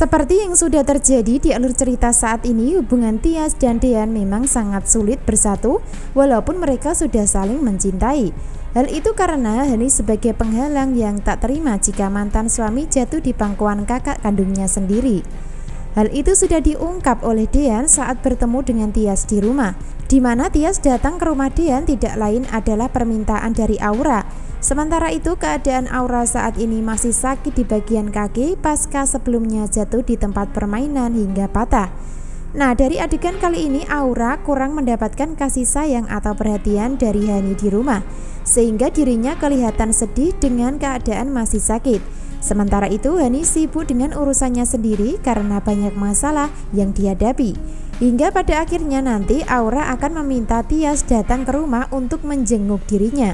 Seperti yang sudah terjadi di alur cerita saat ini, hubungan Tias dan Dean memang sangat sulit bersatu walaupun mereka sudah saling mencintai. Hal itu karena Hani sebagai penghalang yang tak terima jika mantan suami jatuh di pangkuan kakak kandungnya sendiri. Hal itu sudah diungkap oleh Dean saat bertemu dengan Tias di rumah, di mana Tias datang ke rumah Dean tidak lain adalah permintaan dari Aura. Sementara itu keadaan Aura saat ini masih sakit di bagian kaki pasca sebelumnya jatuh di tempat permainan hingga patah. Nah, dari adegan kali ini Aura kurang mendapatkan kasih sayang atau perhatian dari Hani di rumah, sehingga dirinya kelihatan sedih dengan keadaan masih sakit. Sementara itu Hani sibuk dengan urusannya sendiri karena banyak masalah yang dihadapi. Hingga pada akhirnya nanti Aura akan meminta Tias datang ke rumah untuk menjenguk dirinya.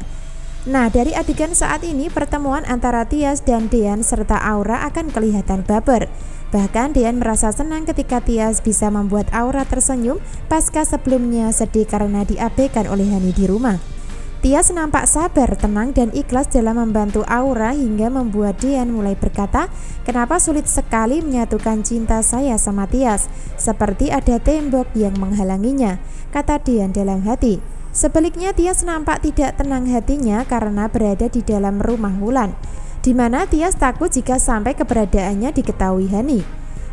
Nah, dari adegan saat ini pertemuan antara Tias dan Dean serta Aura akan kelihatan baper. Bahkan Dean merasa senang ketika Tias bisa membuat Aura tersenyum pasca sebelumnya sedih karena diabaikan oleh Hani di rumah. Tias nampak sabar, tenang dan ikhlas dalam membantu Aura hingga membuat Dean mulai berkata, "Kenapa sulit sekali menyatukan cinta saya sama Tias? Seperti ada tembok yang menghalanginya," kata Dean dalam hati. Sebaliknya Tias nampak tidak tenang hatinya karena berada di dalam rumah Wulan, di mana Tias takut jika sampai keberadaannya diketahui Hani.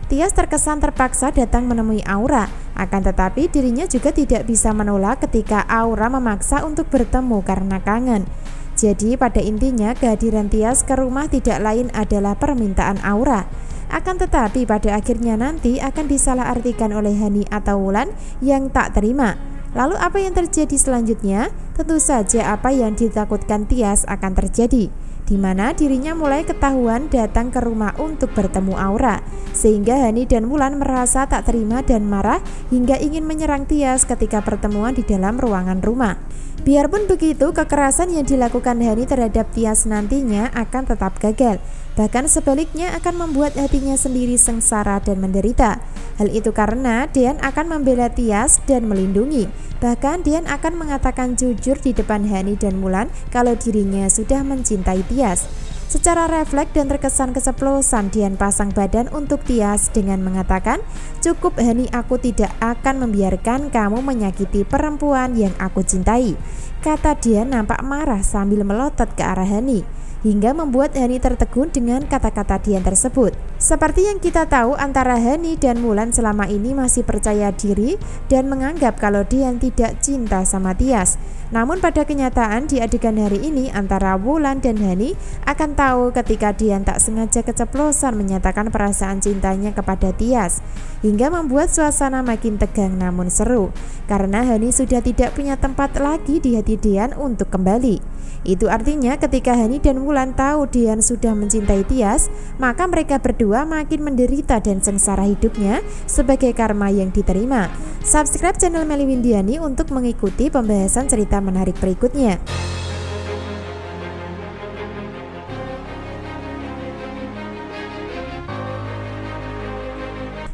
Tias terkesan terpaksa datang menemui Aura, akan tetapi dirinya juga tidak bisa menolak ketika Aura memaksa untuk bertemu karena kangen. Jadi pada intinya kehadiran Tias ke rumah tidak lain adalah permintaan Aura. Akan tetapi pada akhirnya nanti akan disalahartikan oleh Hani atau Wulan yang tak terima. Lalu apa yang terjadi selanjutnya? Tentu saja apa yang ditakutkan Tias akan terjadi, di mana dirinya mulai ketahuan datang ke rumah untuk bertemu Aura, sehingga Hani dan Wulan merasa tak terima dan marah hingga ingin menyerang Tias ketika pertemuan di dalam ruangan rumah. Biarpun begitu, kekerasan yang dilakukan Hani terhadap Tias nantinya akan tetap gagal. Bahkan sebaliknya akan membuat hatinya sendiri sengsara dan menderita. Hal itu karena Dean akan membela Tias dan melindungi. Bahkan Dean akan mengatakan jujur di depan Hani dan Wulan kalau dirinya sudah mencintai Tias. Secara refleks dan terkesan keceplosan, Dean pasang badan untuk Tias dengan mengatakan, "Cukup Hani, aku tidak akan membiarkan kamu menyakiti perempuan yang aku cintai," kata Dean nampak marah sambil melotot ke arah Hani, hingga membuat Hani tertegun dengan kata-kata Dean tersebut. Seperti yang kita tahu, antara Hani dan Wulan selama ini masih percaya diri dan menganggap kalau Dean tidak cinta sama Tias. Namun pada kenyataan di adegan hari ini antara Wulan dan Hani akan tahu ketika Dean tak sengaja keceplosan menyatakan perasaan cintanya kepada Tias, hingga membuat suasana makin tegang namun seru karena Hani sudah tidak punya tempat lagi di hati Dean untuk kembali. Itu artinya ketika Hani dan Wulan tahu Dean sudah mencintai Tias, maka mereka berdua makin menderita dan sengsara hidupnya sebagai karma yang diterima. Subscribe channel Melly Windiani untuk mengikuti pembahasan cerita menarik berikutnya.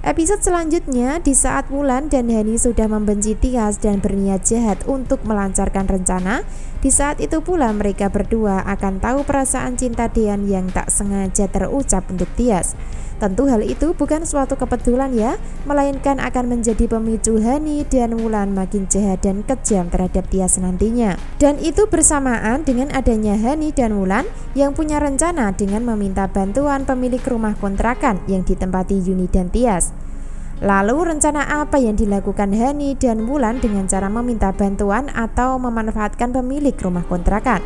Episode selanjutnya, di saat Wulan dan Hani sudah membenci Tias dan berniat jahat untuk melancarkan rencana, di saat itu pula mereka berdua akan tahu perasaan cinta Dean yang tak sengaja terucap untuk Tias. Tentu hal itu bukan suatu kebetulan ya, melainkan akan menjadi pemicu Hani dan Wulan makin jahat dan kejam terhadap Tias nantinya. Dan itu bersamaan dengan adanya Hani dan Wulan yang punya rencana dengan meminta bantuan pemilik rumah kontrakan yang ditempati Yuni dan Tias. Lalu rencana apa yang dilakukan Hani dan Wulan dengan cara meminta bantuan atau memanfaatkan pemilik rumah kontrakan?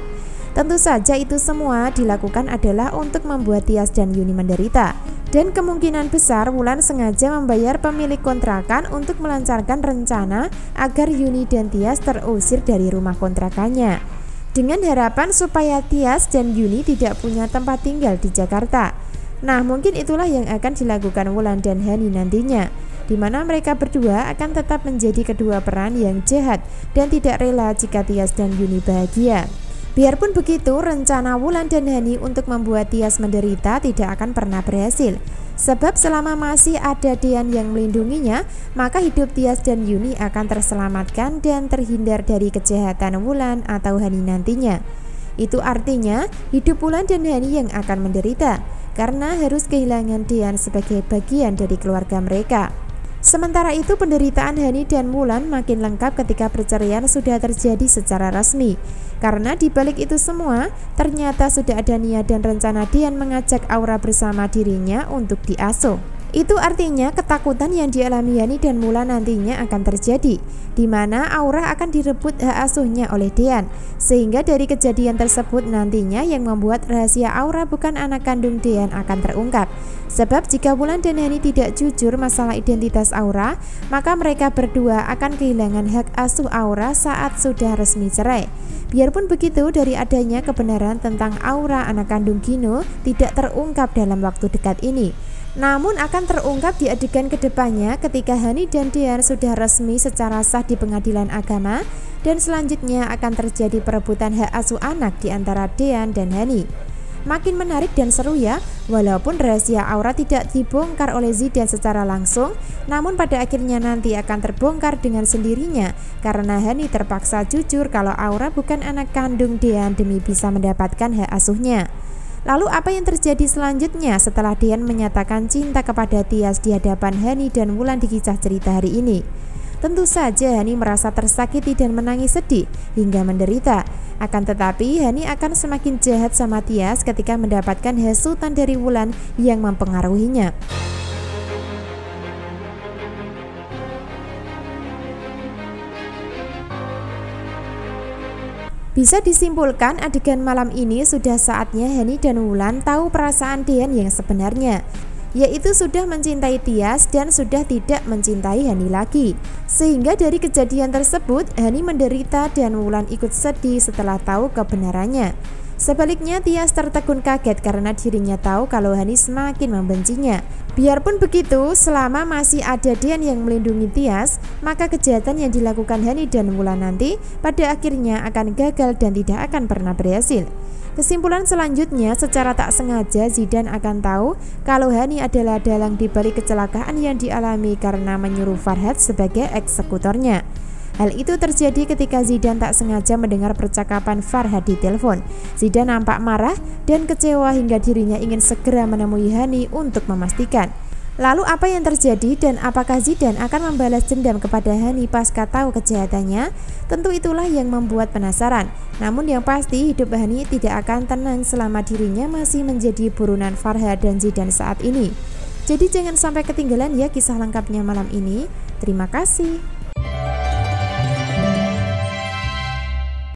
Tentu saja itu semua dilakukan adalah untuk membuat Tias dan Yuni menderita. Dan kemungkinan besar Wulan sengaja membayar pemilik kontrakan untuk melancarkan rencana agar Yuni dan Tias terusir dari rumah kontrakannya, dengan harapan supaya Tias dan Yuni tidak punya tempat tinggal di Jakarta. Nah, mungkin itulah yang akan dilakukan Wulan dan Hani nantinya, di mana mereka berdua akan tetap menjadi kedua peran yang jahat dan tidak rela jika Tias dan Yuni bahagia. Biarpun begitu, rencana Wulan dan Hani untuk membuat Tias menderita tidak akan pernah berhasil. Sebab selama masih ada Dean yang melindunginya, maka hidup Tias dan Yuni akan terselamatkan dan terhindar dari kejahatan Wulan atau Hani nantinya. Itu artinya hidup Wulan dan Hani yang akan menderita. karena harus kehilangan Dean sebagai bagian dari keluarga mereka. Sementara itu penderitaan Hani dan Wulan makin lengkap ketika perceraian sudah terjadi secara resmi. Karena di balik itu semua, ternyata sudah ada niat dan rencana Dean mengajak Aura bersama dirinya untuk diasuh. Itu artinya ketakutan yang dialami Yani dan Wulan nantinya akan terjadi, di mana Aura akan direbut hak asuhnya oleh Dean. Sehingga dari kejadian tersebut nantinya yang membuat rahasia Aura bukan anak kandung Dean akan terungkap. Sebab jika Wulan dan Yani tidak jujur masalah identitas Aura, maka mereka berdua akan kehilangan hak asuh Aura saat sudah resmi cerai. Biarpun begitu, dari adanya kebenaran tentang Aura anak kandung Gino tidak terungkap dalam waktu dekat ini. Namun akan terungkap di adegan kedepannya ketika Hani dan Dean sudah resmi secara sah di pengadilan agama, dan selanjutnya akan terjadi perebutan hak asuh anak di antara Dean dan Hani. Makin menarik dan seru ya, walaupun rahasia Aura tidak dibongkar oleh Zidan secara langsung, namun pada akhirnya nanti akan terbongkar dengan sendirinya karena Hani terpaksa jujur kalau Aura bukan anak kandung Dean demi bisa mendapatkan hak asuhnya. Lalu apa yang terjadi selanjutnya setelah Dean menyatakan cinta kepada Tias di hadapan Hani dan Wulan di kisah cerita hari ini? Tentu saja Hani merasa tersakiti dan menangis sedih hingga menderita. Akan tetapi Hani akan semakin jahat sama Tias ketika mendapatkan hasutan dari Wulan yang mempengaruhinya. Bisa disimpulkan adegan malam ini sudah saatnya Hani dan Wulan tahu perasaan Dean yang sebenarnya, yaitu sudah mencintai Tias dan sudah tidak mencintai Hani lagi. Sehingga dari kejadian tersebut Hani menderita dan Wulan ikut sedih setelah tahu kebenarannya. Sebaliknya Tias tertegun kaget karena dirinya tahu kalau Hani semakin membencinya. Biarpun begitu, selama masih ada Dean yang melindungi Tias, maka kejahatan yang dilakukan Hani dan Wulan nanti pada akhirnya akan gagal dan tidak akan pernah berhasil. Kesimpulan selanjutnya, secara tak sengaja Zidan akan tahu kalau Hani adalah dalang di balik kecelakaan yang dialami karena menyuruh Farhad sebagai eksekutornya. Hal itu terjadi ketika Zidan tak sengaja mendengar percakapan Farhad di telepon. Zidan nampak marah dan kecewa hingga dirinya ingin segera menemui Hani untuk memastikan. Lalu apa yang terjadi dan apakah Zidan akan membalas dendam kepada Hani pasca tahu kejahatannya? Tentu itulah yang membuat penasaran. Namun yang pasti hidup Hani tidak akan tenang selama dirinya masih menjadi buronan Farhad dan Zidan saat ini. Jadi jangan sampai ketinggalan ya kisah lengkapnya malam ini. Terima kasih.